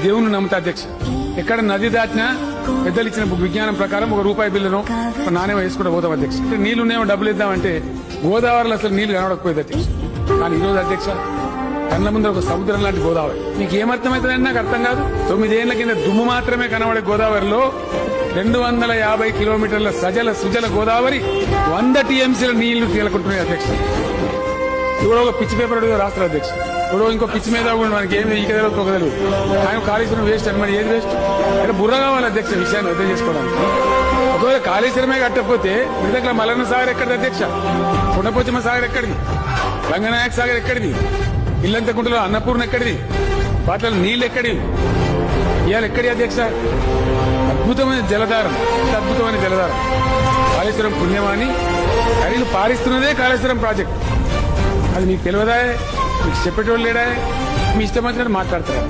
దేవుని నమ్ముతా అధ్యక్ష. ఎక్కడ నది దాటినా పెద్దలు ఇచ్చిన విజ్ఞానం ప్రకారం ₹1 బిల్లును నాణ్యం వేసుకుంటూ పోతాం అధ్యక్ష. నీళ్లు ఉన్నాయో డబ్బులు ఇద్దామంటే గోదావరిలో అసలు నీళ్లు కనబడకపోయేది అధ్యక్ష. కానీ ఈ రోజు అధ్యక్ష కళ్ళ ముందర ఒక సముద్రం లాంటి గోదావరి. మీకు ఏమర్థమవుతుందని నాకు అర్థం కాదు. 9 ఏళ్ల కింద దుమ్ము మాత్రమే కనబడే గోదావరిలో 250 కిలోమీటర్ల సజల సుజల గోదావరి 100 టీఎంసీల నీళ్లు తేలుకుంటున్నాయి అధ్యక్ష. ఇప్పుడు ఒక పిచ్చి పేపర్ రాస్తారు అధ్యక్ష. ఇప్పుడు ఇంకో పిచ్చి మీద మనకి ఏమి ఈ కథలో తొగదలు ఆయన కాళేశ్వరం వేస్ట్ అని మరి ఏది వేస్ట్ అంటే బుర్ర కావాలి అధ్యక్ష విషయాన్ని అర్థం చేసుకోవడానికి. ఒకవేళ కాళేశ్వరమే కట్టకపోతే మీ దగ్గర మల్లన్న సాగర్ ఎక్కడిది అధ్యక్ష? కొండపోచమ్మ సాగర్ ఎక్కడిది? రంగనాయక సాగర్ ఎక్కడిది? ఇల్లంతకుంటలో అన్నపూర్ణ ఎక్కడిది? వాటిలో నీళ్లు ఎక్కడివి? ఇవాళ ఎక్కడి అధ్యక్ష? అద్భుతమైన జలధారం, అద్భుతమైన జలధారం కాళేశ్వరం పుణ్యమాని ఖరీదు పారిస్తున్నదే కాళేశ్వరం ప్రాజెక్ట్. అది మీకు తెలియదా? మీకు చెప్పేటోళ్ళు లేడా? మీ ఇష్టం వచ్చినట్టు మాట్లాడతారు.